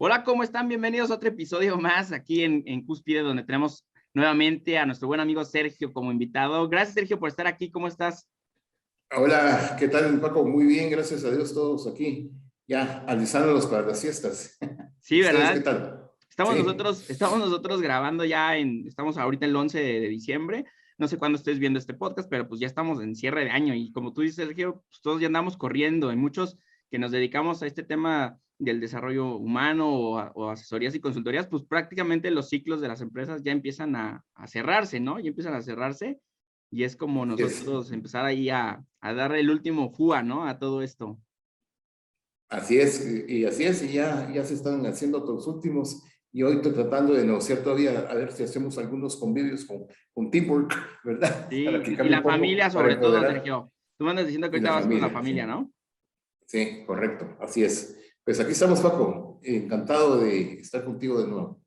Hola, ¿cómo están? Bienvenidos a otro episodio más aquí en Cúspide, donde tenemos nuevamente a nuestro buen amigo Sergio como invitado. Gracias, Sergio, por estar aquí. ¿Cómo estás? Hola, ¿qué tal, Paco? Muy bien, gracias a Dios, todos aquí, ya alistándonos para las fiestas. ¿Y Sí, ustedes qué ¿verdad? tal? Estamos Sí, nosotros, estamos nosotros grabando estamos ahorita el 11 de diciembre. No sé cuándo estés viendo este podcast, pero pues ya estamos en cierre de año y como tú dices, Sergio, pues todos ya andamos corriendo. Hay muchos que nos dedicamos a este tema del desarrollo humano o asesorías y consultorías, pues prácticamente los ciclos de las empresas ya empiezan a cerrarse, ¿no? Ya empiezan a cerrarse y es como así es, nosotros empezar ahí a dar el último fúa, ¿no? A todo esto. así es, y así es, y ya se están haciendo otros últimos, y hoy estoy tratando de negociar todavía, a ver si hacemos algunos convivios con Teamwork, ¿verdad? Para Sí, que y cambie la un poco, familia para sobre todo, empoderar, Sergio. Tú me andas diciendo que y la ahorita vas con la familia, familia, sí, ¿no? sí, correcto, así es. Pues aquí estamos, Paco, encantado de estar contigo de nuevo.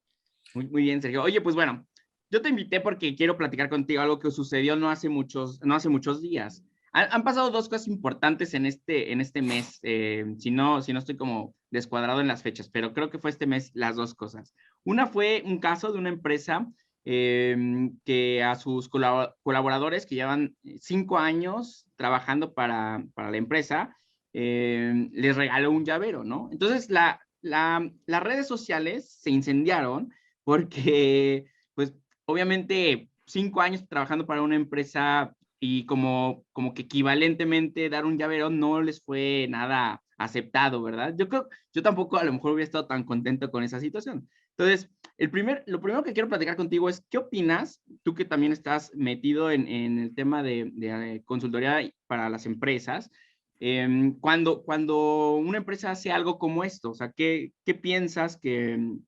Muy bien, Sergio. Oye, pues bueno, yo te invité porque quiero platicar contigo algo que sucedió no hace muchos días. Han pasado dos cosas importantes en este mes, si no estoy como descuadrado en las fechas, pero creo que fue este mes las dos cosas. Una fue un caso de una empresa que a sus colaboradores que llevan 5 años trabajando para la empresa, les regaló un llavero, ¿no? Entonces, las redes sociales se incendiaron porque, pues, obviamente, 5 años trabajando para una empresa y como que equivalentemente dar un llavero no les fue nada aceptado, ¿verdad? Yo tampoco a lo mejor hubiera estado tan contento con esa situación. Entonces, lo primero que quiero platicar contigo es, ¿qué opinas? Tú que también estás metido en el tema de consultoría para las empresas, cuando una empresa hace algo como esto, o sea, ¿qué piensas que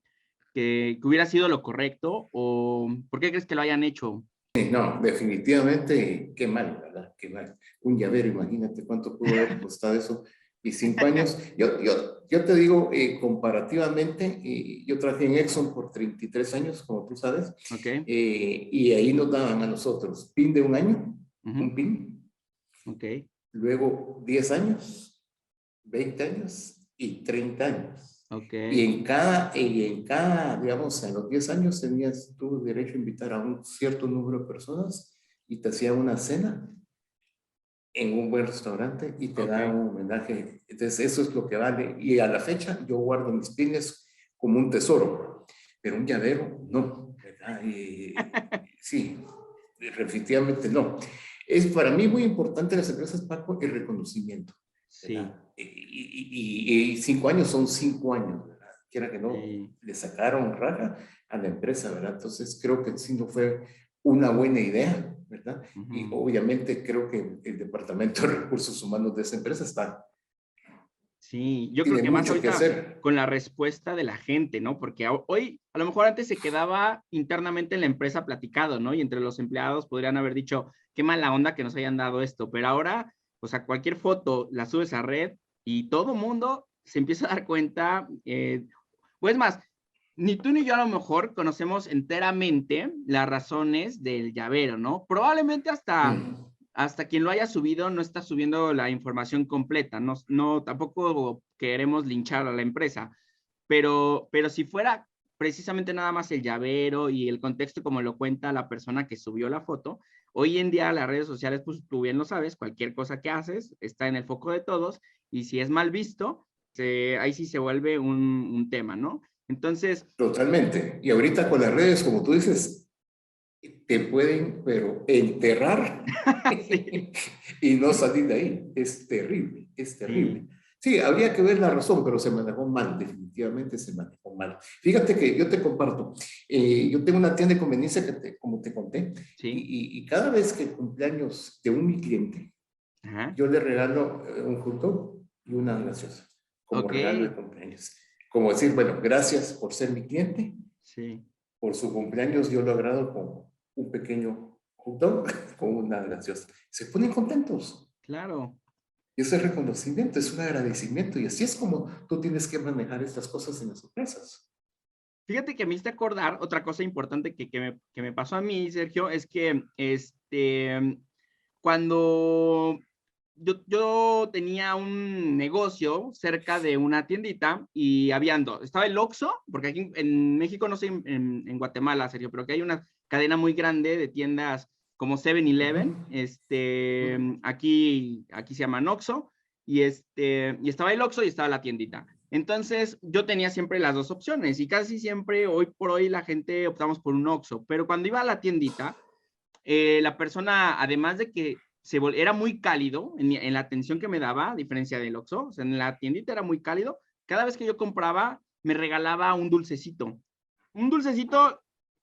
hubiera sido lo correcto o por qué crees que lo hayan hecho? Sí, no, definitivamente, qué mal, ¿verdad? Qué mal. Un llavero, imagínate cuánto pudo haber costado eso. Y 5 años, yo te digo, comparativamente, yo trabajé en Exxon por 33 años, como tú sabes, Ok, y ahí nos daban a nosotros PIN de un año, ujú, un PIN, ok, luego 10 años, 20 años y 30 años. ok, Y en cada, digamos, en los 10 años tenías tu derecho a invitar a un cierto número de personas y te hacían una cena en un buen restaurante y te ok. daban un homenaje. Entonces, eso es lo que vale. Y a la fecha, yo guardo mis pines como un tesoro, pero un llavero, no, ¿verdad? Sí, definitivamente no. Es para mí muy importante en las empresas, Paco, el reconocimiento, Sí, ¿verdad? Y 5 años son 5 años, ¿verdad? Quiera que no, sí, le sacaron raja a la empresa, ¿verdad? Entonces creo que sí no fue una buena idea, ¿verdad? Y ujú. obviamente creo que el Departamento de Recursos Humanos de esa empresa Sí, yo creo tiene que más mucho que ahorita hacer. con la respuesta de la gente, ¿no? Porque hoy, a lo mejor antes se quedaba internamente en la empresa platicado, ¿no? Y entre los empleados podrían haber dicho, qué mala onda que nos hayan dado esto, pero ahora, o sea, cualquier foto la subes a red y todo mundo se empieza a dar cuenta, o es más, ni tú ni yo a lo mejor conocemos enteramente las razones del llavero, ¿no? Probablemente Mm. hasta quien lo haya subido no está subiendo la información completa, no, no, tampoco queremos linchar a la empresa, pero si fuera precisamente nada más el llavero y el contexto como lo cuenta la persona que subió la foto, hoy en día las redes sociales, pues tú bien lo sabes, cualquier cosa que haces está en el foco de todos y si es mal visto, ahí sí se vuelve un tema, ¿no? Entonces, Totalmente. Y ahorita con las redes, como tú dices, te pueden, pero enterrar sí, y no salir de ahí. Es terrible, es terrible. sí, Sí, habría que ver la razón, pero se manejó mal, definitivamente se manejó mal. Fíjate que yo te comparto, yo tengo una tienda de conveniencia como te conté, sí, y cada vez que cumpleaños de un mi cliente, ajá, yo le regalo un hot dog y una gaseosa como ok, regalo de cumpleaños. Como decir, bueno, gracias por ser mi cliente, sí, por su cumpleaños yo lo agrado con un pequeño hot dog con una gaseosa. Se ponen contentos. claro. Y ese reconocimiento es un agradecimiento y así es como tú tienes que manejar estas cosas en las empresas. Fíjate que me hiciste acordar otra cosa importante que me pasó a mí, Sergio, es que cuando yo tenía un negocio cerca de una tiendita y habían dos. Estaba el Oxxo, porque aquí en México, no sé, en Guatemala, Sergio, pero que hay una cadena muy grande de tiendas como 7-Eleven. Aquí se llaman Oxxo, y estaba el Oxxo y estaba la tiendita. Entonces, yo tenía siempre las dos opciones y casi siempre, hoy por hoy, la gente optamos por un Oxxo, pero cuando iba a la tiendita, la persona, además de que era muy cálido en la atención que me daba, a diferencia del Oxxo, o sea, en la tiendita era muy cálido, cada vez que yo compraba, me regalaba un dulcecito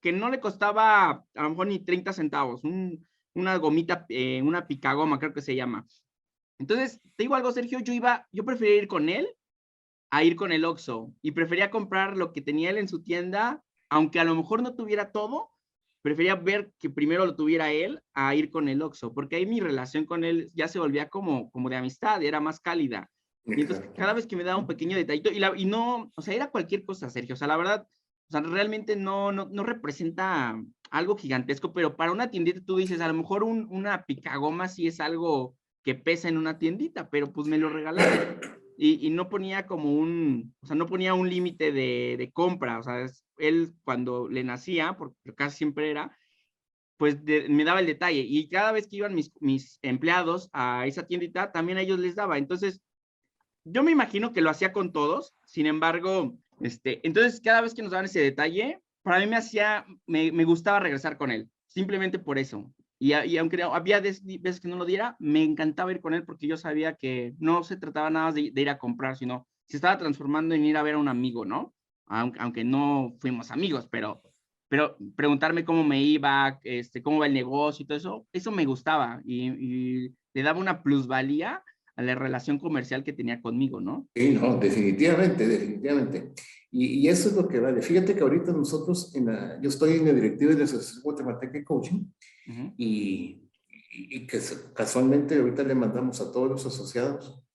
que no le costaba a lo mejor ni 30 centavos, una gomita, una picagoma, creo que se llama. Entonces, te digo algo, Sergio, yo prefería ir con él a ir con el Oxxo y prefería comprar lo que tenía él en su tienda, aunque a lo mejor no tuviera todo, prefería ver que primero lo tuviera él a ir con el Oxxo, porque ahí mi relación con él ya se volvía como de amistad, era más cálida. Y entonces Exacto. cada vez que me daba un pequeño detallito, y no, o sea, era cualquier cosa, Sergio, o sea, la verdad, o sea, realmente no representa algo gigantesco, pero para una tiendita tú dices, a lo mejor una picagoma sí es algo que pesa en una tiendita, pero pues me lo regalaba y no ponía o sea, no ponía un límite de compra, o sea, él cuando le nacía, porque casi siempre era, pues me daba el detalle, y cada vez que iban mis empleados a esa tiendita, también a ellos les daba. Entonces, yo me imagino que lo hacía con todos, sin embargo, entonces cada vez que nos daban ese detalle, para mí me gustaba regresar con él, simplemente por eso. Y aunque había veces que no lo diera, me encantaba ir con él porque yo sabía que no se trataba nada de ir a comprar, sino se estaba transformando en ir a ver a un amigo, ¿no? Aunque no fuimos amigos, pero preguntarme cómo me iba, cómo va el negocio y todo eso, eso me gustaba y le daba una plusvalía a la relación comercial que tenía conmigo, ¿no? Sí, no, definitivamente, definitivamente. Y eso es lo que vale. Fíjate que ahorita nosotros, yo estoy en la directiva de la Asociación Guatemalteca de Coaching Ujú. y que casualmente ahorita le mandamos a todos los asociados,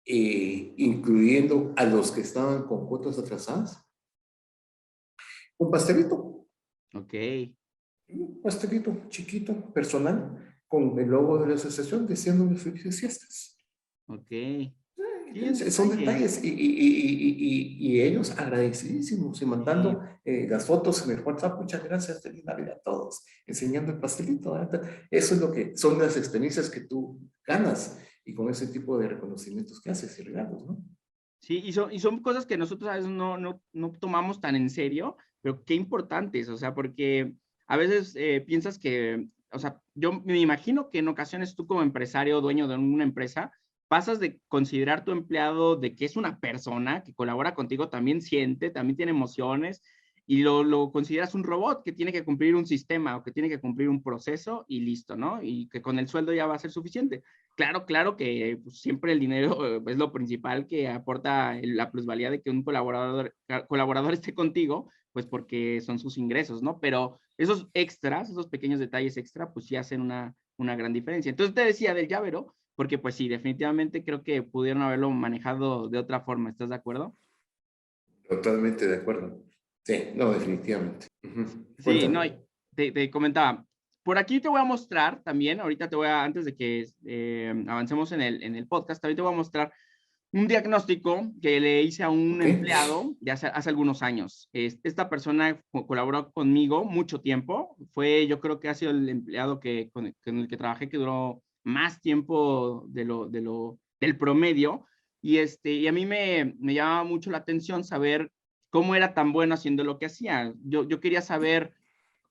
incluyendo a los que estaban con cuotas atrasadas, un pastelito, Ok, un pastelito chiquito, personal, con el logo de la asociación diciéndole felices fiestas. ok. Sí, un Son detalle. detalles y ellos agradecidísimos y mandando Sí, las fotos en el WhatsApp. Muchas gracias, feliz Navidad a todos, enseñando el pastelito, ¿verdad? Eso es lo que son las experiencias que tú ganas y con ese tipo de reconocimientos que haces y regalos, ¿no? sí, y son cosas que nosotros a veces no tomamos tan en serio, pero qué importantes, o sea, porque a veces piensas que, o sea, yo me imagino que en ocasiones tú como empresario o dueño de una empresa, pasas de considerar tu empleado de que es una persona que colabora contigo, también siente, también tiene emociones, y lo consideras un robot que tiene que cumplir un sistema o que tiene que cumplir un proceso y listo, ¿no? Y que con el sueldo ya va a ser suficiente. Claro, claro que pues, siempre el dinero es lo principal que aporta la plusvalía de que un colaborador esté contigo, pues porque son sus ingresos, ¿no? Pero esos extras, esos pequeños detalles extra, pues sí hacen una gran diferencia. Entonces te decía del llavero, porque pues sí, definitivamente creo que pudieron haberlo manejado de otra forma, ¿estás de acuerdo? Totalmente de acuerdo. Sí, no, definitivamente. Sí, no, Cuéntame. y te comentaba, por aquí te voy a mostrar también, ahorita antes de que avancemos en el podcast, también te voy a mostrar un diagnóstico que le hice a un Ok. empleado de hace algunos años. Esta persona colaboró conmigo mucho tiempo. Yo creo que ha sido el empleado con el que trabajé que duró más tiempo del promedio. Y a mí me llamaba mucho la atención saber cómo era tan bueno haciendo lo que hacía. Yo quería saber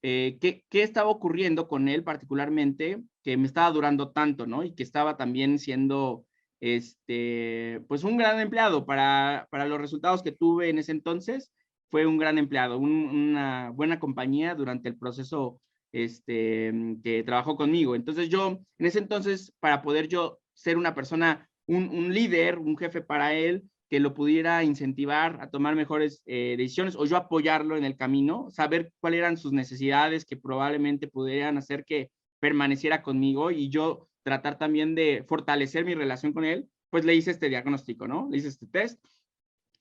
qué estaba ocurriendo con él particularmente, que me estaba durando tanto, ¿no? Y que estaba también siendo pues un gran empleado para los resultados que tuve en ese entonces. Fue un gran empleado, una buena compañía durante el proceso que trabajó conmigo. Entonces yo, en ese entonces, para poder yo ser una persona, un líder, un jefe para él, que lo pudiera incentivar a tomar mejores decisiones o yo apoyarlo en el camino, saber cuáles eran sus necesidades que probablemente pudieran hacer que permaneciera conmigo y yo tratar también de fortalecer mi relación con él, pues le hice este diagnóstico, ¿no? Le hice este test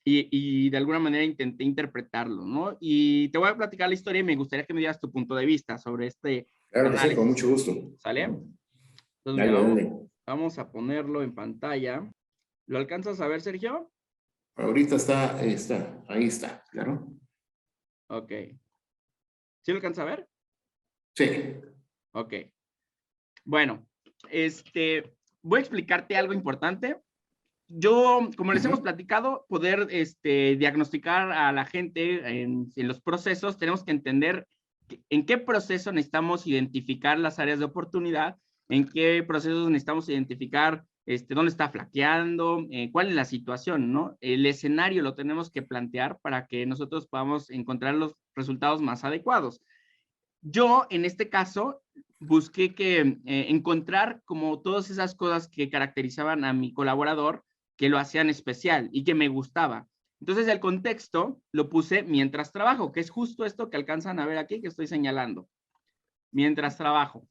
y de alguna manera intenté interpretarlo, ¿no? Y te voy a platicar la historia y me gustaría que me dieras tu punto de vista sobre este Claro que sí, con análisis, mucho gusto. ¿sale? Entonces, mira, Dale, dale. Vamos a ponerlo en pantalla. ¿Lo alcanzas a ver, Sergio? Ahorita ahí está, claro. Ok. ¿Sí lo alcanza a ver? Sí. Ok. Bueno, voy a explicarte algo importante. Yo, como les hemos platicado, poder diagnosticar a la gente en los procesos, tenemos que entender en qué proceso necesitamos identificar las áreas de oportunidad, en qué procesos necesitamos identificar dónde está flaqueando, cuál es la situación, ¿no? El escenario lo tenemos que plantear para que nosotros podamos encontrar los resultados más adecuados. Yo, en este caso, busqué encontrar como todas esas cosas que caracterizaban a mi colaborador, que lo hacían especial y que me gustaba. Entonces, el contexto lo puse mientras trabajo, que es justo esto que alcanzan a ver aquí que estoy señalando, mientras trabajo.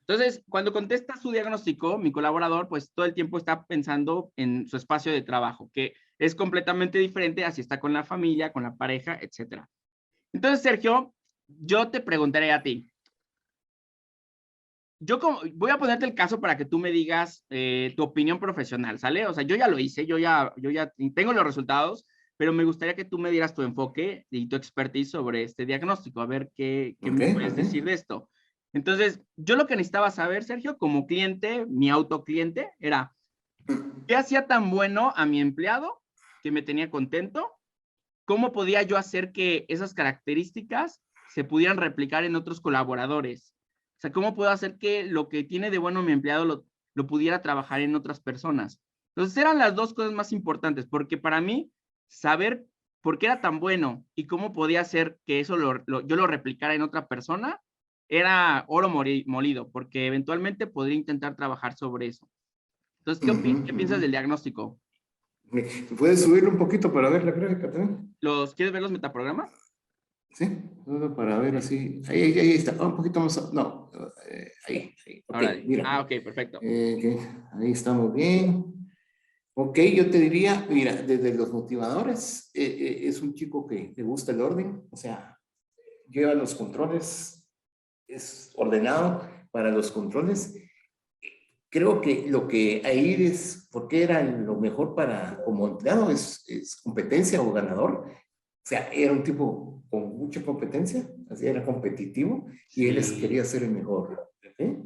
Entonces, cuando contesta su diagnóstico, mi colaborador, pues todo el tiempo está pensando en su espacio de trabajo, que es completamente diferente a si está con la familia, con la pareja, etcétera. Entonces, Sergio, yo te preguntaré a ti, voy a ponerte el caso para que tú me digas tu opinión profesional, ¿sale? O sea, yo ya lo hice, yo ya tengo los resultados, pero me gustaría que tú me dieras tu enfoque y tu expertise sobre este diagnóstico, a ver qué Ok, me puedes ok. decir de esto. Entonces, yo lo que necesitaba saber, Sergio, como cliente, mi autocliente, era, ¿qué hacía tan bueno a mi empleado que me tenía contento? ¿Cómo podía yo hacer que esas características se pudieran replicar en otros colaboradores? O sea, ¿cómo puedo hacer que lo que tiene de bueno mi empleado lo pudiera trabajar en otras personas? Entonces, eran las dos cosas más importantes, porque para mí, saber por qué era tan bueno y cómo podía hacer que eso yo lo replicara en otra persona, era oro molido, porque eventualmente podría intentar trabajar sobre eso. Entonces, Ujú, ¿qué ujú. piensas del diagnóstico? ¿Puedes subirlo un poquito para ver la gráfica también? ¿Quieres ver los metaprogramas? Sí, solo para ver Ok. así. Ahí está. Un poquito más. No, ahí. Ok, Órale. mira. Ah, ok, perfecto. Ahí estamos bien. Ok, yo te diría, mira, desde los motivadores, es un chico que le gusta el orden, o sea, lleva los controles, es ordenado para los controles. Creo que lo que ahí es, porque era lo mejor para, como empleado, es competencia o ganador. O sea, era un tipo con mucha competencia, así era competitivo y él quería Sí, ser el mejor. ¿Ok?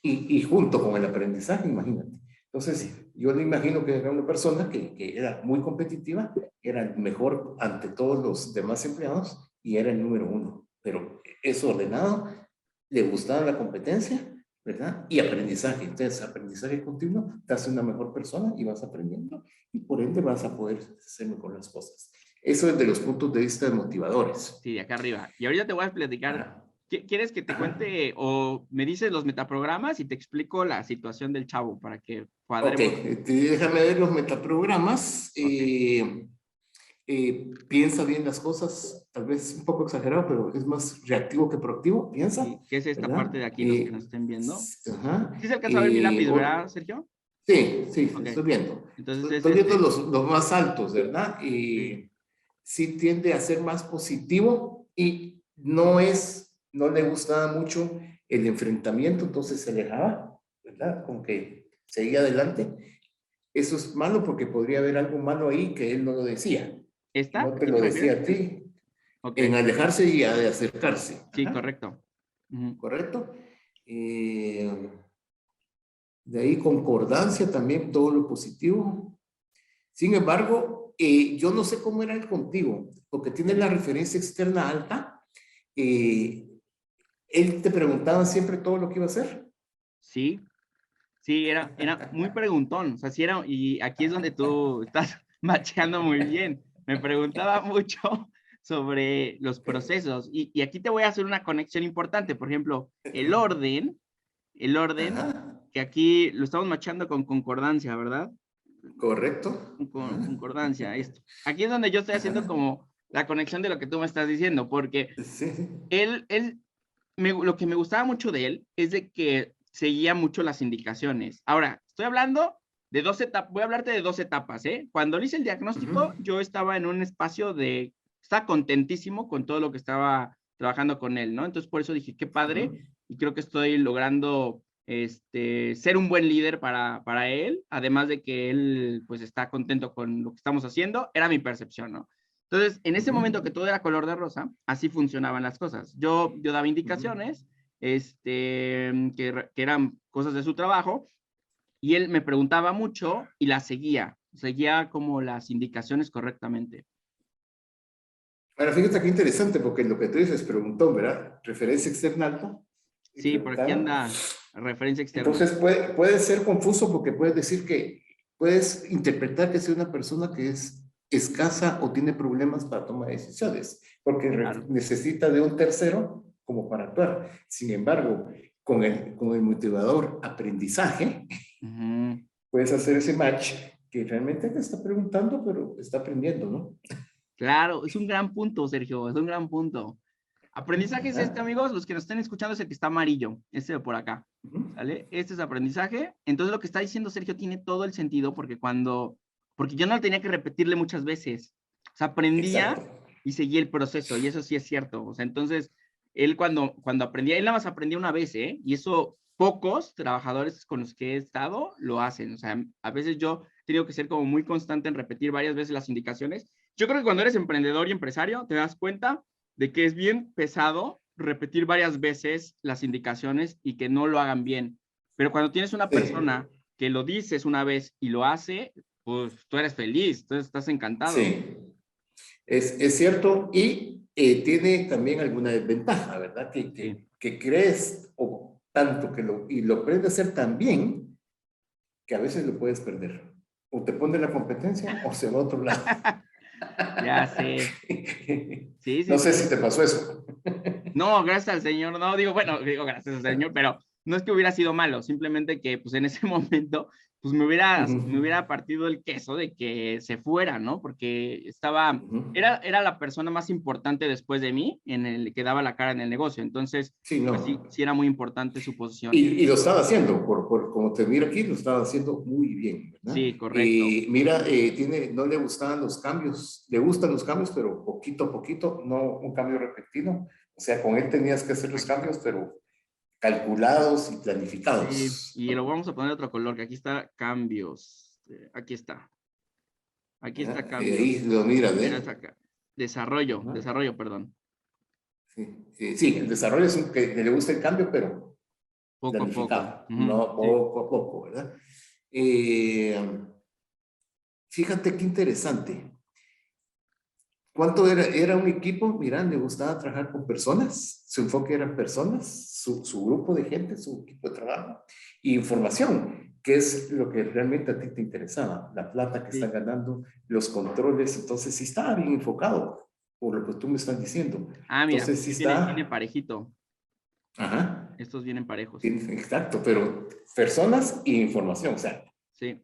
Y junto con el aprendizaje, imagínate. sí. Entonces, yo le imagino que era una persona que era muy competitiva, era el mejor ante todos los demás empleados y era el número uno. Pero es ordenado, le gustaba la competencia, ¿verdad? Y aprendizaje. Entonces, aprendizaje continuo te hace una mejor persona y vas aprendiendo y por ende vas a poder hacer mejor las cosas. Eso es de los puntos de vista motivadores. Sí, de acá arriba. Y ahorita te voy a platicar. Ajá. ¿Quieres que te Ajá. cuente o me dices los metaprogramas y te explico la situación del chavo para que Ok, cuadremos? déjame ver los metaprogramas. Ok. Piensa bien las cosas, tal vez un poco exagerado, pero es más reactivo que proactivo, piensa, Sí, ¿qué es esta parte de ¿verdad? aquí, los que nos estén viendo? Ajá. ¿Sí se alcanza a ver mi lápiz, verdad, Sergio? Sí, Ok. estoy viendo. Entonces es Estoy viendo este. los más altos, ¿verdad? Sí. Sí tiende a ser más positivo y no le gustaba mucho el enfrentamiento, entonces se alejaba, ¿verdad? Como que seguía adelante. Eso es malo porque podría haber algo malo ahí que él no lo decía. ¿Esta? No te ¿Aquí lo te decía refieres? a ti. Ok. En alejarse y a de acercarse. Sí, Ajá, correcto. Ujú. ¿correcto? Eh, de ahí concordancia también, todo lo positivo. Sin embargo, yo no sé cómo era el contigo, porque tiene la referencia externa alta. eh, Él te preguntaba siempre todo lo que iba a hacer. Sí, sí, era muy preguntón. O sea, sí era, y aquí es donde tú estás macheando muy bien. Me preguntaba mucho sobre los procesos. Y aquí te voy a hacer una conexión importante. Por ejemplo, el orden, Ajá, que aquí lo estamos machando con concordancia, ¿verdad? correcto. Con Ajá, concordancia, esto. Aquí es donde yo estoy haciendo ajá, como la conexión de lo que tú me estás diciendo, porque sí, sí. lo que me gustaba mucho de él es de que seguía mucho las indicaciones. Ahora, estoy hablando de dos etapas, voy a hablarte de dos etapas, ¿eh? Cuando le hice el Ujú, diagnóstico, yo estaba en un espacio estaba contentísimo con todo lo que estaba trabajando con él, ¿no? Entonces, por eso dije, qué padre, ujú, y creo que estoy logrando ser un buen líder para él, además de que él pues está contento con lo que estamos haciendo, era mi percepción, ¿no? Entonces, en ese momento que todo era color de rosa, así funcionaban las cosas. Yo daba indicaciones, que eran cosas de su trabajo, y él me preguntaba mucho y las seguía como las indicaciones correctamente. Ahora, fíjate qué interesante, porque lo que tú dices, preguntó, ¿verdad? Referencia externa alta. Y Sí, por aquí preguntaron. anda referencia externa. Entonces puede ser confuso porque puedes decir que, puedes interpretar que sea una persona que es escasa o tiene problemas para tomar decisiones, porque Claro. necesita de un tercero como para actuar. Sin embargo, con el motivador aprendizaje, puedes hacer ese match que realmente te está preguntando, pero está aprendiendo, ¿no? Claro, es un gran punto, Sergio, es un gran punto. Aprendizaje es Ajá. amigos, los que nos estén escuchando es el que está amarillo, este de por acá, Ujú. ¿sale? Este es aprendizaje. Entonces lo que está diciendo Sergio tiene todo el sentido porque yo no lo tenía que repetirle muchas veces. O sea, aprendía Exacto. y seguía el proceso, y eso sí es cierto. O sea, entonces, él cuando aprendía, él nada más aprendía una vez, ¿eh? Y eso pocos trabajadores con los que he estado lo hacen. O sea, a veces yo he tenido que ser como muy constante en repetir varias veces las indicaciones. Yo creo que cuando eres emprendedor y empresario, te das cuenta de que es bien pesado repetir varias veces las indicaciones y que no lo hagan bien. Pero cuando tienes una Sí, persona que lo dices una vez y lo hace, pues tú eres feliz, tú estás encantado. sí. Es cierto y tiene también alguna desventaja, ¿verdad? Que, Sí. que, que crees o tanto y lo aprendes a hacer tan bien que a veces lo puedes perder. O te pone la competencia o se va a otro lado. Ya sé. Sí, sí, No sé si sí. te pasó eso. No, gracias al Señor, no, digo, bueno, digo gracias al Señor, pero no es que hubiera sido malo, simplemente que pues en ese momento pues me hubiera partido el queso de que se fuera, ¿no? Porque era la persona más importante después de mí en el que daba la cara en el negocio, entonces Sí, pues sí, no. sí era muy importante su posición. Y lo estaba haciendo, como te miro aquí, lo estaba haciendo muy bien, ¿verdad? Sí, correcto. Y mira, no le gustaban los cambios, le gustan los cambios, pero poquito a poquito, no un cambio repentino. O sea, con él tenías que hacer los cambios, pero calculados y Sí, planificados. y lo vamos a poner otro color, que aquí está cambios, aquí está Y ahí cambios, lo miras, verás ¿eh? acá, desarrollo, Ajá. desarrollo, perdón. Sí, sí, el desarrollo es un que le gusta el cambio, pero Poco a poco. planificado, Ujú, no sí, poco a poco, ¿verdad? Eh, Fíjate qué interesante. ¿Cuánto era un equipo? Mira, le gustaba trabajar con personas, su enfoque eran personas, su grupo de gente, su equipo de trabajo, y información, que es lo que realmente a ti te interesaba, la plata que están sí. ganando, los controles, entonces sí estaba bien enfocado, por lo que tú me estás diciendo. Ah, mira, Entonces sí sí tiene está, parejito. ajá, Estos vienen parejos. exacto, pero personas e información, o sea, Sí.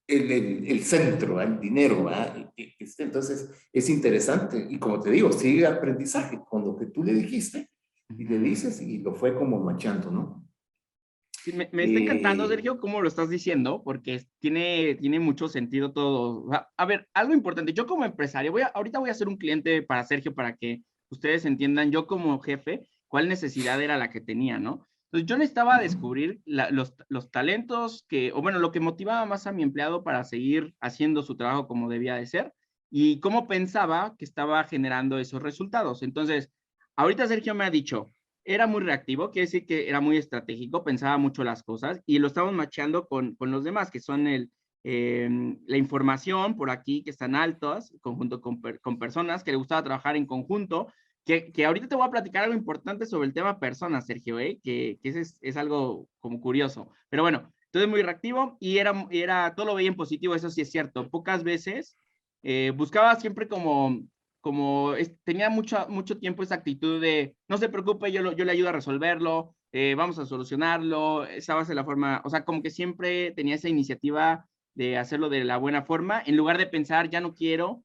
el centro, el dinero, ¿verdad? Entonces, es interesante. Y como te digo, sigue aprendizaje con lo que tú le dijiste y le Ujú. dices y lo fue como machando, ¿no? Sí, me está encantando, Eh, Sergio, cómo lo estás diciendo, porque tiene mucho sentido todo. A ver, algo importante, yo como empresario, ahorita voy a ser un cliente para Sergio para que ustedes entiendan, yo como jefe, cuál necesidad era la que tenía, ¿no? Entonces yo necesitaba ujú, descubrir los talentos o bueno, lo que motivaba más a mi empleado para seguir haciendo su trabajo como debía de ser y cómo pensaba que estaba generando esos resultados. Entonces, ahorita Sergio me ha dicho, era muy reactivo, quiere decir que era muy estratégico, pensaba mucho las cosas y lo estamos macheando con los demás, que son la información por aquí, que están altas, conjunto con personas que le gustaba trabajar en conjunto, que ahorita te voy a platicar algo importante sobre el tema personas, Sergio, que ese es algo como curioso. Pero bueno, entonces muy reactivo y todo lo veía en positivo, eso sí es cierto. Pocas veces buscaba siempre tenía mucho tiempo esa actitud de, no se preocupe, yo le ayudo a resolverlo, vamos a solucionarlo, esa va a ser la forma, o sea, como que siempre tenía esa iniciativa de hacerlo de la buena forma, en lugar de pensar, ya no quiero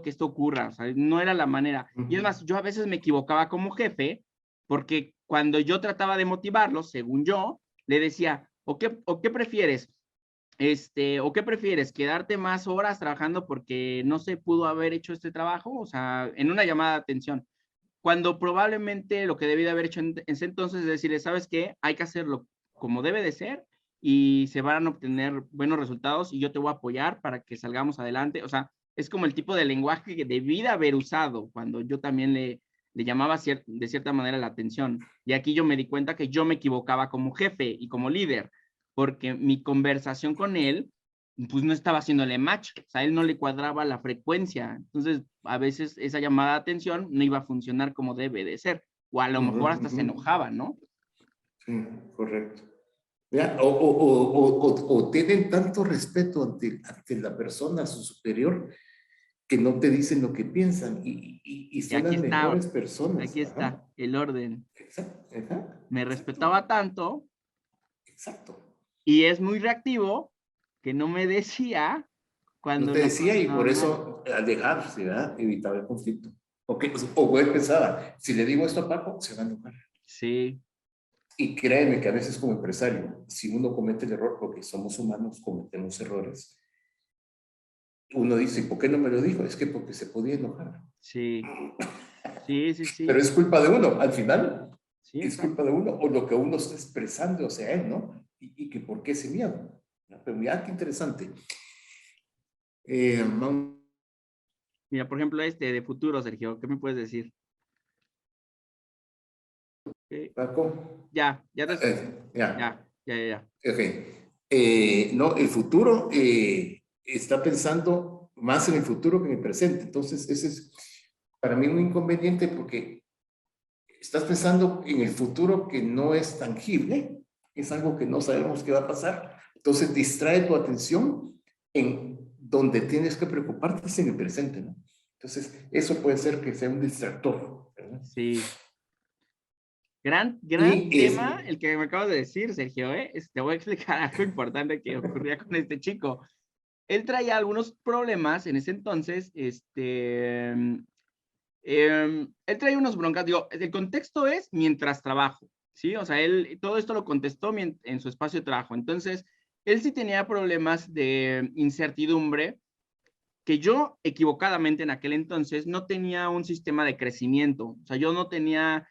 que esto ocurra, o sea, no era la manera. Y es ujú. más, yo a veces me equivocaba como jefe, porque cuando yo trataba de motivarlo, según yo, le decía, o qué prefieres? ¿O qué prefieres? ¿Quedarte más horas trabajando porque no se pudo haber hecho este trabajo? O sea, en una llamada de atención. Cuando probablemente lo que debí de haber hecho en ese entonces es decirle, ¿sabes qué? Hay que hacerlo como debe de ser y se van a obtener buenos resultados y yo te voy a apoyar para que salgamos adelante. O sea, es como el tipo de lenguaje que debí de haber usado cuando yo también le llamaba de cierta manera la atención. Y aquí yo me di cuenta que yo me equivocaba como jefe y como líder, porque mi conversación con él, pues no estaba haciéndole match, o sea, a él no le cuadraba la frecuencia. Entonces, a veces esa llamada de atención no iba a funcionar como debe de ser, o a lo mejor hasta se enojaba, ¿no? Sí, correcto. ¿Ya? O tienen tanto respeto ante la persona, su superior, que no te dicen lo que piensan y Y son las mejores personas. aquí Ajá. está el orden. Exacto, ajá, Me exacto, respetaba tanto exacto. y es muy reactivo que no me decía No cuando te las cosas decía y por estaban mal. eso alejarse, ¿verdad? Evitar el conflicto. O él pensaba, si le digo esto a Paco, se va a enojar. Sí, Y créeme que a veces como empresario, si uno comete el error, porque somos humanos, cometemos errores, uno dice, ¿por qué no me lo dijo? Es que porque se podía enojar. sí, sí, sí, Pero sí, es culpa de uno, al final, sí, es culpa de exacto. uno, o lo que uno está expresando hacia él, ¿no? Y que por qué ese miedo. ¿No? Pero mira, qué interesante. Vamos, Mira, por ejemplo, este de futuro, Sergio, ¿qué me puedes decir? Ok, Paco. ya te escucho. Ya, Ya. ok. No, el futuro está pensando más en el futuro que en el presente. Entonces, ese es para mí un inconveniente porque estás pensando en el futuro que no es tangible, es algo que no sabemos qué va a pasar. Entonces, distrae tu atención en donde tienes que preocuparte es en el presente, ¿no? Entonces, eso puede ser que sea un distractor, ¿verdad? Sí. Gran Y es, tema el que me acabas de decir, Sergio, ¿eh? Te voy a explicar algo importante que ocurría con este chico. Él traía algunos problemas en ese entonces, él traía unos broncas, digo, el contexto es mientras trabajo, ¿sí? O sea, él todo esto lo contestó en su espacio de trabajo. Entonces, él sí tenía problemas de incertidumbre que yo equivocadamente en aquel entonces no tenía un sistema de crecimiento. O sea, yo no tenía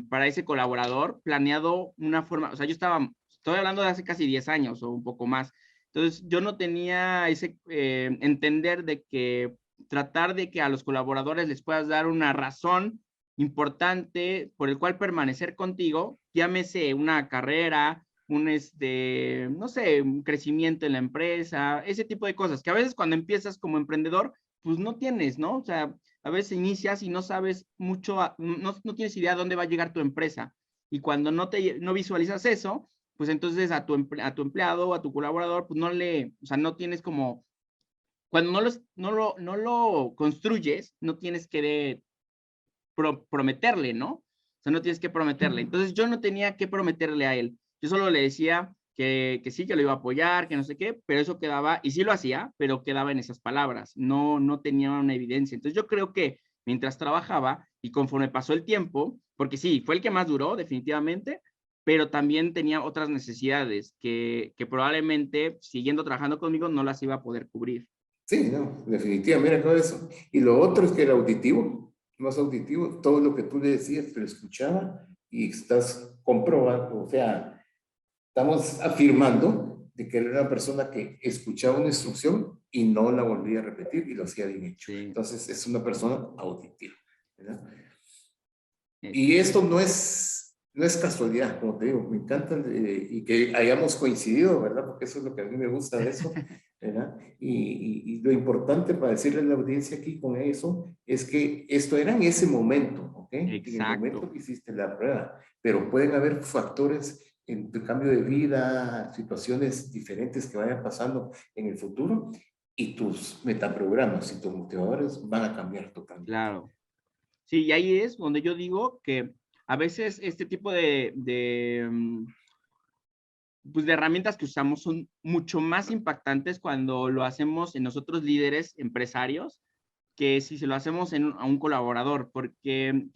para ese colaborador planeado una forma, o sea, estoy hablando de hace casi 10 años o un poco más. Entonces, yo no tenía ese entender de que tratar de que a los colaboradores les puedas dar una razón importante por el cual permanecer contigo, llámese una carrera, no sé, un crecimiento en la empresa, ese tipo de cosas, que a veces cuando empiezas como emprendedor, pues no tienes, ¿no? O sea, a veces inicias y no sabes mucho, no tienes idea a dónde va a llegar tu empresa. Y cuando no visualizas eso, pues entonces a tu empleado o a tu colaborador, pues o sea, no tienes como, cuando no lo construyes, no tienes que prometerle, ¿no? O sea, no tienes que prometerle. Entonces yo no tenía que prometerle a él. Yo solo le decía que sí, que lo iba a apoyar, que no sé qué, pero eso quedaba, y sí lo hacía, pero quedaba en esas palabras, no tenía una evidencia. Entonces yo creo que mientras trabajaba y conforme pasó el tiempo, porque sí, fue el que más duró definitivamente, pero también tenía otras necesidades que probablemente siguiendo trabajando conmigo no las iba a poder cubrir. sí, no, definitivamente, mira todo eso. Y lo otro es que era auditivo, más auditivo, todo lo que tú le decías, te lo escuchaba y estás comprobando, o sea, estamos afirmando de que era una persona que escuchaba una instrucción y no la volvía a repetir y lo hacía bien hecho. Sí, Entonces, es una persona auditiva, ¿verdad? Y exacto. esto no es casualidad, como te digo, me encanta y que hayamos coincidido, ¿verdad? Porque eso es lo que a mí me gusta de eso, ¿verdad? Y lo importante para decirle a la audiencia aquí con eso es que esto era en ese momento, ¿ok? En el momento Exacto. que hiciste la prueba, pero pueden haber factores en tu cambio de vida, situaciones diferentes que vayan pasando en el futuro y tus metaprogramas y tus motivadores van a cambiar totalmente. Claro. Sí, y ahí es donde yo digo que a veces este tipo pues de herramientas que usamos son mucho más impactantes cuando lo hacemos en nosotros líderes empresarios que si se lo hacemos a un colaborador, porque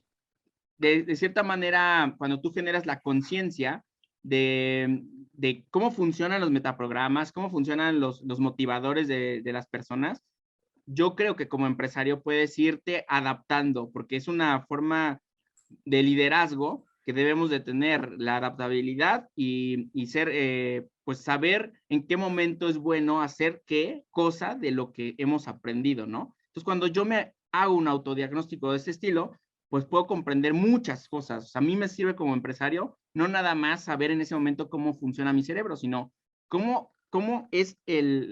de cierta manera, cuando tú generas la conciencia de cómo funcionan los metaprogramas, cómo funcionan los motivadores de las personas, yo creo que como empresario puedes irte adaptando, porque es una forma de liderazgo que debemos de tener la adaptabilidad y ser, pues saber en qué momento es bueno hacer qué cosa de lo que hemos aprendido, ¿no? Entonces, cuando yo me hago un autodiagnóstico de este estilo, pues puedo comprender muchas cosas. O sea, a mí me sirve como empresario no nada más saber en ese momento cómo funciona mi cerebro, sino cómo es el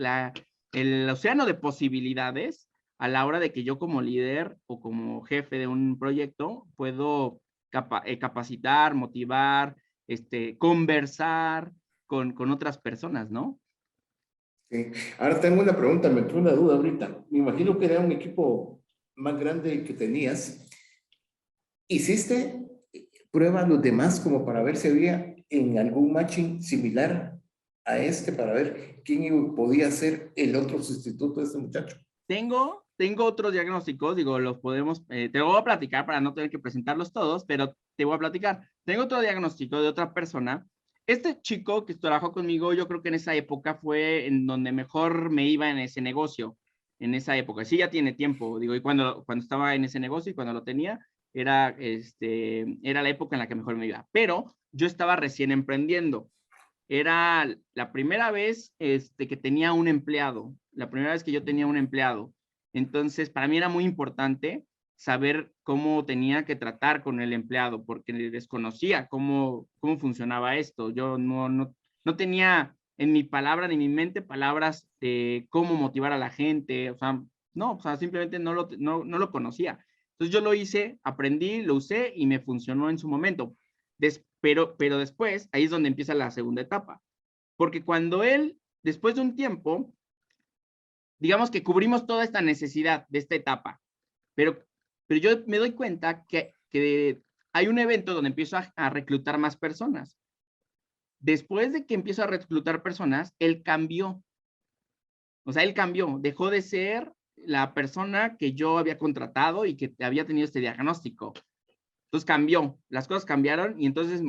océano de posibilidades a la hora de que yo como líder o como jefe de un proyecto puedo capacitar, motivar, conversar con otras personas, ¿no? Sí. Ahora tengo una pregunta, me entró una duda ahorita. Me imagino que era un equipo más grande que tenías. ¿Hiciste pruebas los demás como para ver si había en algún matching similar a este, para ver quién podía ser el otro sustituto de este muchacho? Tengo otros diagnósticos, digo, los podemos, te voy a platicar para no tener que presentarlos todos, pero te voy a platicar. Tengo otro diagnóstico de otra persona. Este chico que trabajó conmigo, yo creo que en esa época fue en donde mejor me iba en ese negocio, en esa época. Sí, ya tiene tiempo, digo, y cuando estaba en ese negocio y cuando lo tenía, era la época en la que mejor me iba. Pero yo estaba recién emprendiendo. Era la primera vez que tenía un empleado, la primera vez que yo tenía un empleado. Entonces, para mí era muy importante saber cómo tenía que tratar con el empleado, porque desconocía cómo funcionaba esto. Yo no tenía en mi palabra ni en mi mente palabras de cómo motivar a la gente, o sea, no, o sea, simplemente no lo conocía. Entonces yo lo hice, aprendí, lo usé y me funcionó en su momento. Pero después, ahí es donde empieza la segunda etapa. Porque cuando él, después de un tiempo, digamos que cubrimos toda esta necesidad de esta etapa, pero, pero yo me doy cuenta que hay un evento donde empiezo a reclutar más personas. Después de que empiezo a reclutar personas, él cambió. O sea, él cambió, dejó de ser la persona que yo había contratado y que había tenido este diagnóstico. Entonces cambió, las cosas cambiaron y entonces,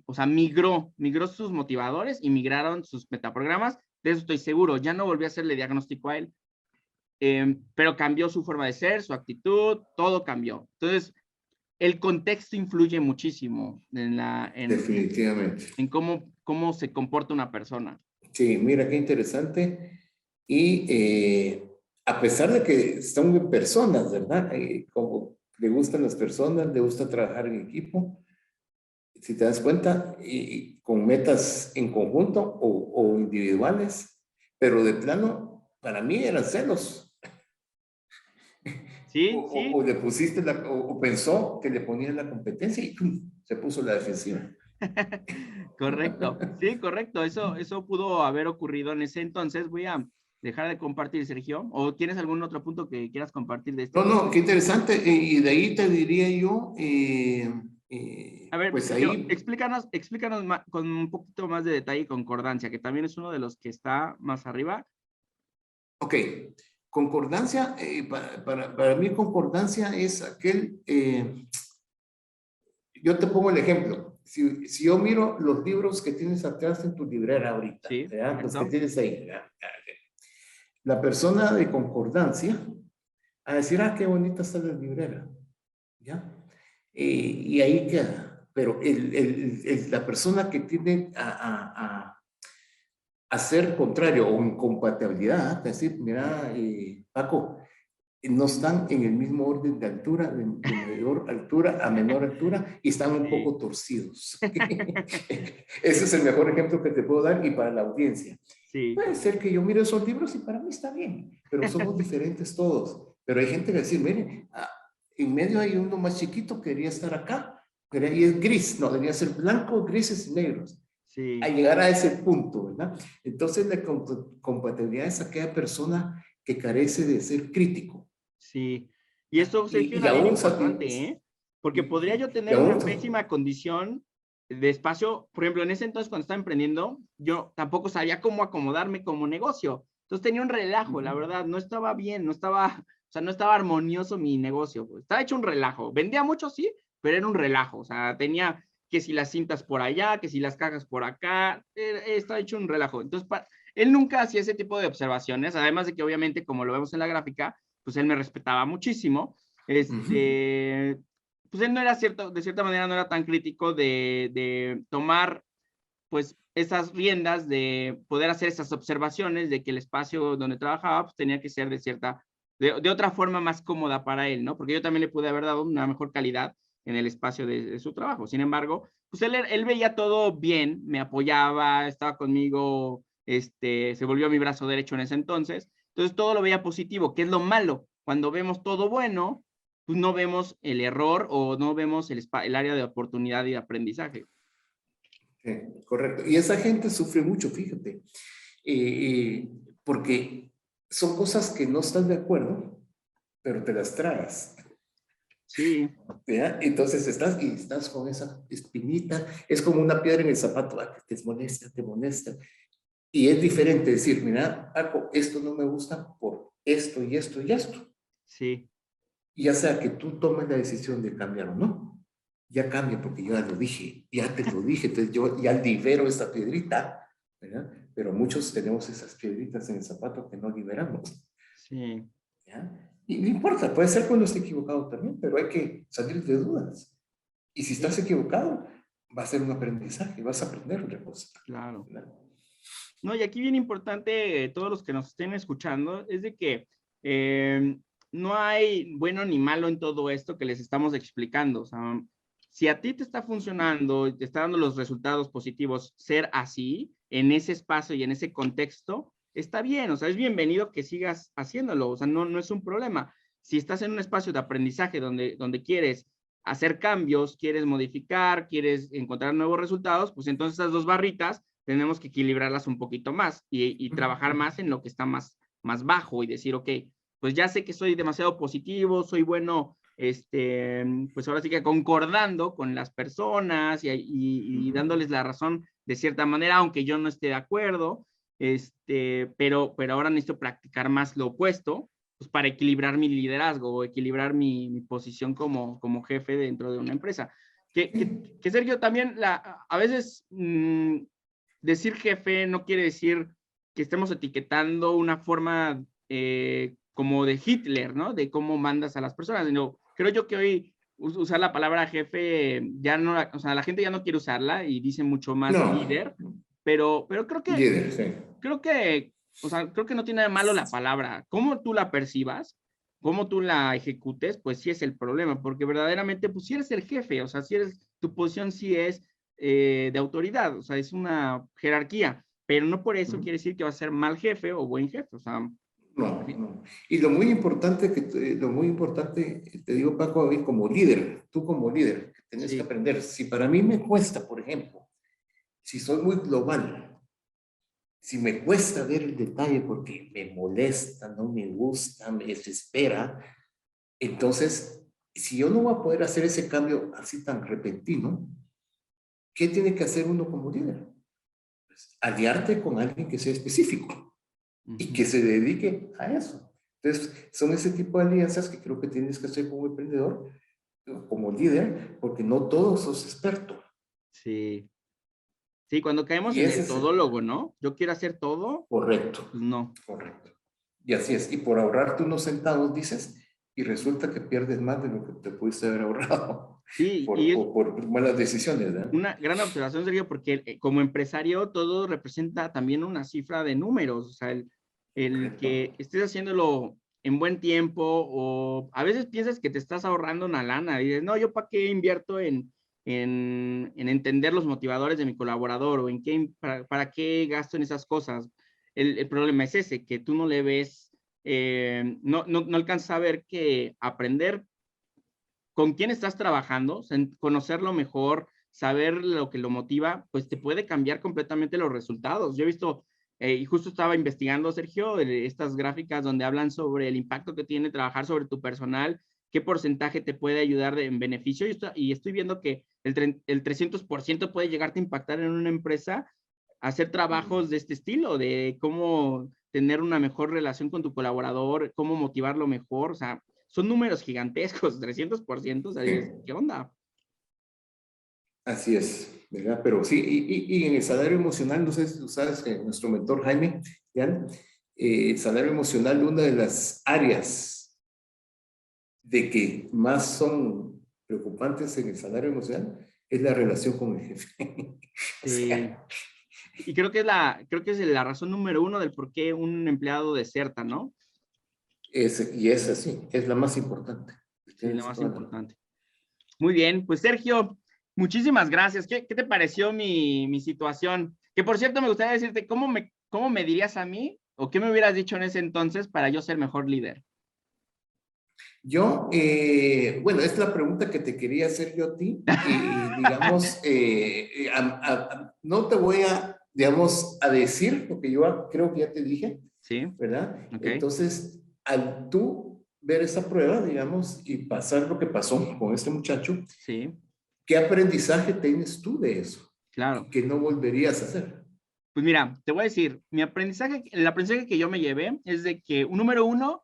o sea, migró sus motivadores y migraron sus metaprogramas. De eso estoy seguro. Ya no volví a hacerle diagnóstico a él, pero cambió su forma de ser, su actitud, todo cambió. Entonces, el contexto influye muchísimo Definitivamente. en cómo se comporta una persona. Sí, mira qué interesante. Y a pesar de que son personas, ¿verdad? Como le gustan las personas, le gusta trabajar en equipo, si te das cuenta, y con metas en conjunto o individuales, pero de plano, para mí eran celos. Sí, sí, O le pusiste o pensó que le ponía la competencia y ¡pum! Se puso la defensiva. correcto. Sí, correcto. Eso pudo haber ocurrido en ese entonces. Voy a dejar de compartir, Sergio. ¿O tienes algún otro punto que quieras compartir de este No, tema? no, qué interesante. Y de ahí te diría yo, A ver, pues Sergio, ahí, explícanos con un poquito más de detalle y concordancia, que también es uno de los que está más arriba. ok, concordancia, para mí concordancia es aquel, yo te pongo el ejemplo. Si yo miro los libros que tienes atrás en tu librera ahorita, Sí, ¿verdad? Los que correcto. tienes ahí, ¿verdad? La persona de concordancia a decir, ah, qué bonita está la librera, ¿ya? Y ahí queda. Pero la persona que tiene a ser contrario o incompatibilidad, es decir, mira, Paco, no están en el mismo orden de altura, de mayor altura a menor altura, y están un Sí. poco torcidos. Ese es el mejor ejemplo que te puedo dar y para la audiencia. Sí. Puede ser que yo mire esos libros y para mí está bien, pero somos diferentes todos. Pero hay gente que dice, mire, en medio hay uno más chiquito que quería estar acá, y es gris, no, debería ser blanco, grises y negros. A Sí, llegar a ese punto, ¿verdad? Entonces la compatibilidad es aquella persona que carece de ser crítico. sí. Y esto, Sergio, Y era bien aún, importante, ¿eh? Porque podría yo y tener aún, una pésima condición de espacio. Por ejemplo, en ese entonces, cuando estaba emprendiendo, yo tampoco sabía cómo acomodarme como negocio. Entonces tenía un relajo, la verdad, no estaba bien, o sea, no estaba armonioso mi negocio. Estaba hecho un relajo. Vendía mucho, sí, pero era un relajo. O sea, tenía que si las cintas por allá, que si las cajas por acá, estaba hecho un relajo. Entonces, él nunca hacía ese tipo de observaciones, además de que obviamente, como lo vemos en la gráfica, pues él me respetaba muchísimo. uh -huh. pues él no era cierto, de cierta manera no era tan crítico de tomar pues esas riendas de poder hacer esas observaciones de que el espacio donde trabajaba pues, tenía que ser de cierta, de otra forma más cómoda para él, ¿no? Porque yo también le pude haber dado una mejor calidad en el espacio de su trabajo. Sin embargo, pues él veía todo bien, me apoyaba, estaba conmigo, se volvió mi brazo derecho en ese entonces. Entonces todo lo veía positivo, que es lo malo. Cuando vemos todo bueno, pues no vemos el error o no vemos el área de oportunidad y de aprendizaje. Sí, correcto. Y esa gente sufre mucho, fíjate, porque son cosas que no estás de acuerdo, pero te las tragas. Sí, ¿Ya? Entonces estás con esa espinita, es como una piedra en el zapato, te molesta, te molesta. Y es diferente decir, mira, Paco, esto no me gusta por esto y esto y esto. sí. Y ya sea que tú tomes la decisión de cambiar o no, ya cambia porque yo ya lo dije, ya te lo dije, entonces yo ya libero esta piedrita, ¿verdad? Pero muchos tenemos esas piedritas en el zapato que no liberamos, Sí, ¿ya? Y no importa, puede ser cuando esté equivocado también, pero hay que salir de dudas. Y si estás sí, equivocado, va a ser un aprendizaje, vas a aprender otra cosa, claro. ¿verdad? No, y aquí bien importante, todos los que nos estén escuchando, es de que eh, no hay bueno ni malo en todo esto que les estamos explicando. O sea, si a ti te está funcionando, te está dando los resultados positivos, ser así, en ese espacio y en ese contexto, está bien, o sea, es bienvenido que sigas haciéndolo, o sea, no es un problema. Si estás en un espacio de aprendizaje donde quieres hacer cambios, quieres modificar, quieres encontrar nuevos resultados, pues entonces esas dos barritas tenemos que equilibrarlas un poquito más y trabajar más en lo que está más bajo y decir, ok, pues ya sé que soy demasiado positivo, soy bueno, pues ahora sí que concordando con las personas y dándoles la razón de cierta manera, aunque yo no esté de acuerdo, pero ahora necesito practicar más lo opuesto, pues para equilibrar mi liderazgo o equilibrar mi posición como jefe dentro de una empresa. Que Sergio, también a veces decir jefe no quiere decir que estemos etiquetando una forma como de Hitler, ¿no? De cómo mandas a las personas, sino creo yo que hoy usar la palabra jefe ya no, o sea, la gente ya no quiere usarla y dice mucho más No, líder, pero líder, sí. creo que, o sea, creo que no tiene nada de malo la palabra. Cómo tú la percibas, cómo tú la ejecutes, pues sí es el problema, porque verdaderamente, pues sí eres el jefe, o sea, si eres, tu posición sí es de autoridad, o sea, es una jerarquía, pero no por eso quiere decir que va a ser mal jefe o buen jefe, o sea, No, no. Y lo muy importante, lo muy importante, te digo Paco, a mí como líder, tú como líder, que tienes que sí, aprender. Si para mí me cuesta, por ejemplo, si soy muy global, si me cuesta ver el detalle porque me molesta, no me gusta, me desespera, entonces, si yo no voy a poder hacer ese cambio así tan repentino, ¿qué tiene que hacer uno como líder? Pues, aliarte con alguien que sea específico y que se dedique a eso. Entonces, son ese tipo de alianzas que creo que tienes que hacer como emprendedor, como líder, porque no todos sos experto. sí, sí, cuando caemos Y en ese el es todólogo, ¿no? Yo quiero hacer todo, correcto, pues no. correcto. Y así es. Y por ahorrarte unos centavos, dices, y resulta que pierdes más de lo que te pudiste haber ahorrado Sí, y es por malas decisiones, ¿verdad? una gran observación, Sergio, porque como empresario todo representa también una cifra de números, o sea, el Correcto. que estés haciéndolo en buen tiempo o a veces piensas que te estás ahorrando una lana y dices, no, yo para qué invierto en entender los motivadores de mi colaborador o en qué, para qué gasto en esas cosas. El problema es ese, que tú no le ves, no alcanzas a ver que aprender con quién estás trabajando, conocerlo mejor, saber lo que lo motiva, pues te puede cambiar completamente los resultados. Yo he visto, y justo estaba investigando, Sergio, estas gráficas donde hablan sobre el impacto que tiene trabajar sobre tu personal, qué porcentaje te puede ayudar en beneficio, y estoy viendo que el 300% puede llegarte a impactar en una empresa, hacer trabajos de este estilo, de cómo tener una mejor relación con tu colaborador, cómo motivarlo mejor, o sea, son números gigantescos, 300%, o sea, Sí, dices, ¿qué onda? así es, ¿verdad? Pero sí, y en el salario emocional, no sé si tú sabes que nuestro mentor Jaime, ¿ya? El salario emocional, una de las áreas de que más son preocupantes en el salario emocional es la relación con el jefe. O Sí. sea, Y creo que es la razón número uno del por qué un empleado deserta, ¿no? y es así, es la más importante. Sí, la Tienes más toda la razón. importante. Muy bien, pues Sergio, muchísimas gracias. ¿Qué te pareció mi situación? Que por cierto, me gustaría decirte, ¿cómo me dirías a mí o qué me hubieras dicho en ese entonces para yo ser mejor líder? Yo, bueno, es la pregunta que te quería hacer yo a ti. Y digamos, no te voy a, digamos, a decir lo que yo creo que ya te dije, Sí, ¿verdad? ok, Entonces, al tú ver esa prueba, digamos, y pasar lo que pasó con este muchacho, sí, ¿qué aprendizaje tienes tú de eso? claro. Que no volverías a hacer. Pues mira, te voy a decir, el aprendizaje que yo me llevé es de que, número uno,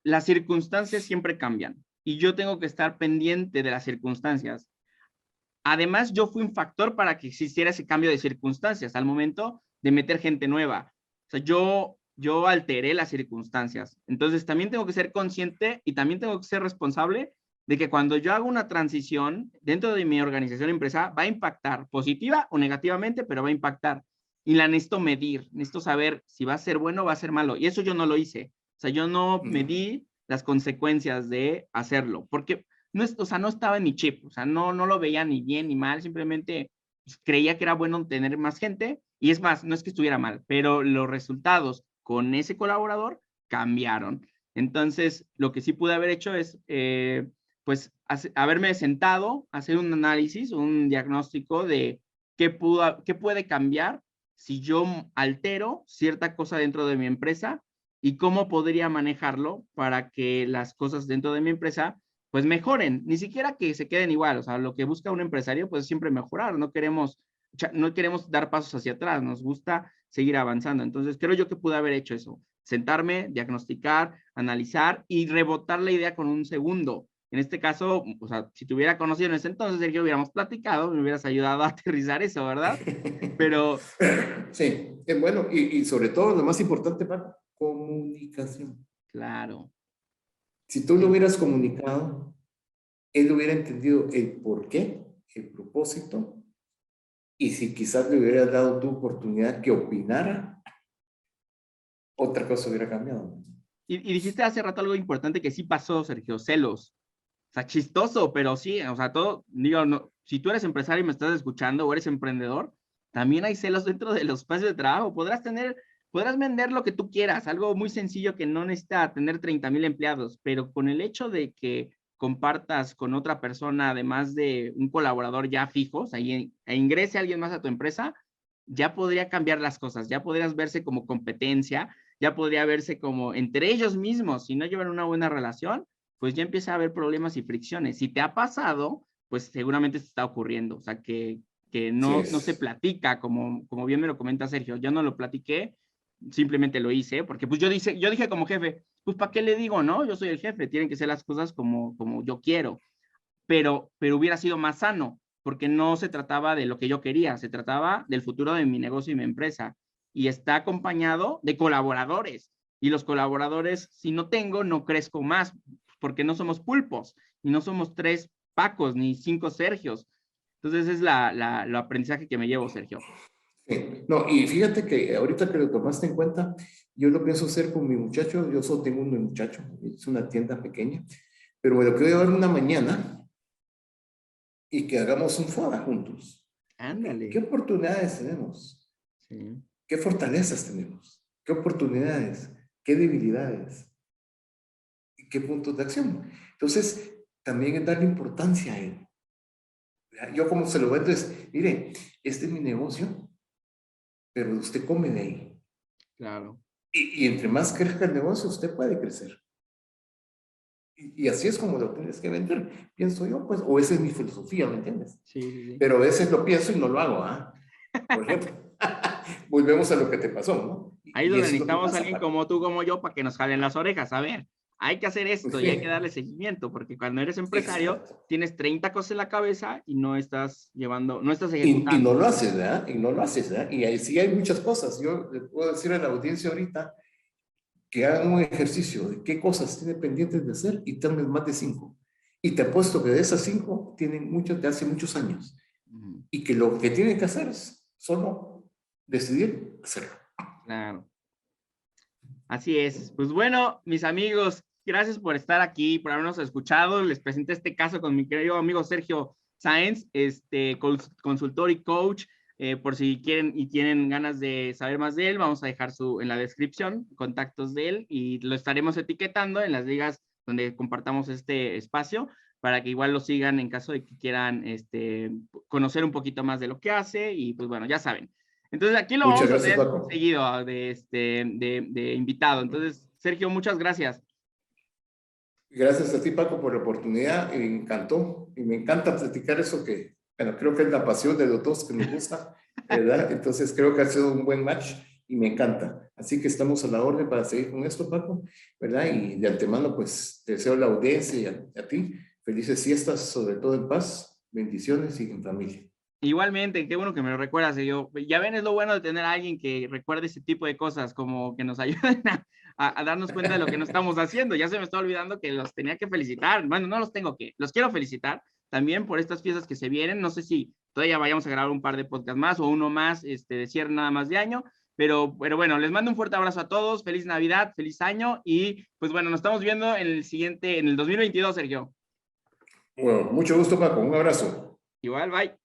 las circunstancias siempre cambian y yo tengo que estar pendiente de las circunstancias. Además, yo fui un factor para que existiera ese cambio de circunstancias al momento de meter gente nueva. O sea, yo alteré las circunstancias. Entonces, también tengo que ser consciente y también tengo que ser responsable de que cuando yo hago una transición dentro de mi organización empresa, va a impactar positiva o negativamente, pero va a impactar. Y la necesito medir, necesito saber si va a ser bueno o va a ser malo. Y eso yo no lo hice. O sea, yo no medí las consecuencias de hacerlo, porque no, o sea, no estaba en mi chip, o sea, no lo veía ni bien ni mal, simplemente pues, creía que era bueno tener más gente, y es más, no es que estuviera mal, pero los resultados con ese colaborador cambiaron. Entonces, lo que sí pude haber hecho es, pues, haberme sentado, hacer un análisis, un diagnóstico de qué puede cambiar si yo altero cierta cosa dentro de mi empresa y cómo podría manejarlo para que las cosas dentro de mi empresa pues mejoren, ni siquiera que se queden igual, o sea, lo que busca un empresario pues siempre mejorar, no queremos dar pasos hacia atrás, nos gusta seguir avanzando. Entonces, creo yo que pude haber hecho eso, sentarme, diagnosticar, analizar y rebotar la idea con un segundo. En este caso, o sea, si te hubiera conocido en ese entonces, Sergio, hubiéramos platicado, me hubieras ayudado a aterrizar eso, ¿verdad? Pero, Sí, bueno, y sobre todo lo más importante, para comunicación. claro, Si tú lo sí, hubieras comunicado, él hubiera entendido el por qué, el propósito, y si quizás le hubieras dado tu oportunidad que opinara, otra cosa hubiera cambiado. y dijiste hace rato algo importante que sí pasó, Sergio, celos. O sea, chistoso, pero sí, o sea, todo, digo, no, si tú eres empresario y me estás escuchando o eres emprendedor, también hay celos dentro de los espacios de trabajo. Podrás vender lo que tú quieras, algo muy sencillo que no necesita tener 30,000 empleados, pero con el hecho de que compartas con otra persona, además de un colaborador ya fijo, o sea, e ingrese alguien más a tu empresa, ya podría cambiar las cosas, ya podrías verse como competencia, ya podría verse como entre ellos mismos, si no llevan una buena relación, pues ya empieza a haber problemas y fricciones. Si te ha pasado, pues seguramente te está ocurriendo. O sea, que Sí no se es. platica, como bien me lo comenta Sergio. Yo no lo platiqué, simplemente lo hice, porque pues yo dije como jefe, pues ¿para qué le digo, no? Yo soy el jefe, tienen que ser las cosas como yo quiero. Pero hubiera sido más sano, porque no se trataba de lo que yo quería, se trataba del futuro de mi negocio y mi empresa. Y está acompañado de colaboradores. Y los colaboradores, si no tengo, no crezco más, porque no somos pulpos, y no somos 3 Pacos, ni 5 Sergios. Entonces, es lo aprendizaje que me llevo, Sergio. Sí. No, y fíjate que ahorita que lo tomaste en cuenta, yo lo pienso hacer con mi muchacho. Yo solo tengo un muchacho, es una tienda pequeña, pero me lo quiero llevar una mañana y que hagamos un FODA juntos. Ok, ¿qué Ándale. oportunidades tenemos? Sí, ¿Qué fortalezas tenemos? ¿Qué oportunidades? ¿Qué debilidades? ¿Y qué puntos de acción? Entonces, también es darle importancia a él. Yo como se lo vendo es, mire, este es mi negocio, pero usted come de ahí. claro. Y entre más crezca el negocio, usted puede crecer. Y así es como lo tienes que vender, pienso yo, pues, o esa es mi filosofía, ¿me entiendes? Sí, sí, sí. Pero a veces lo pienso y no lo hago, ¿ah? Por ejemplo, volvemos a lo que te pasó, ¿no? Ahí es Y donde eso es lo que necesitamos a pasa, alguien Paco. como tú, como yo, para que nos jalen las orejas. A ver, hay que hacer esto y hay que darle seguimiento, porque cuando eres empresario, Exacto. tienes 30 cosas en la cabeza y no estás llevando, no estás Y ejecutando. no lo haces, ¿verdad? Y no lo haces, ¿verdad? Y ahí sí hay muchas cosas. Yo le puedo decir a la audiencia ahorita que hagan un ejercicio de qué cosas tiene pendientes de hacer y tomen más de 5. Y te apuesto que de esas 5 tienen muchas de hace muchos años. Y que lo que tienen que hacer es solo decidir hacerlo. Claro. Así es. Pues bueno, mis amigos, gracias por estar aquí, por habernos escuchado. Les presenté este caso con mi querido amigo Sergio Sáenz, consultor y coach. Por si quieren y tienen ganas de saber más de él, vamos a dejar en la descripción contactos de él y lo estaremos etiquetando en las ligas donde compartamos este espacio para que igual lo sigan en caso de que quieran conocer un poquito más de lo que hace y pues bueno, ya saben. Entonces aquí lo Muchas vamos a gracias, tener Paco. seguido de invitado. Entonces, Sergio, muchas gracias. Gracias a ti, Paco, por la oportunidad. Me encantó y me encanta platicar eso que, bueno, creo que es la pasión de los dos que nos gusta, ¿verdad? Entonces creo que ha sido un buen match y me encanta. Así que estamos a la orden para seguir con esto, Paco, ¿verdad? Y de antemano, pues, te deseo a la audiencia y a ti felices fiestas, sobre todo en paz, bendiciones y en familia. Igualmente, qué bueno que me lo recuerdas. Ya ven, es lo bueno de tener a alguien que recuerde ese tipo de cosas, como que nos ayuden a darnos cuenta de lo que no estamos haciendo. Ya se me está olvidando que los tenía que felicitar. Bueno, no los tengo que, los quiero felicitar también por estas fiestas que se vienen. No sé si todavía vayamos a grabar un par de podcasts más o uno más de cierre nada más de año. Pero bueno, les mando un fuerte abrazo a todos. Feliz Navidad, feliz año. Y pues bueno, nos estamos viendo en en el 2022, Sergio. Bueno, mucho gusto, Paco. Un abrazo. Igual, bye.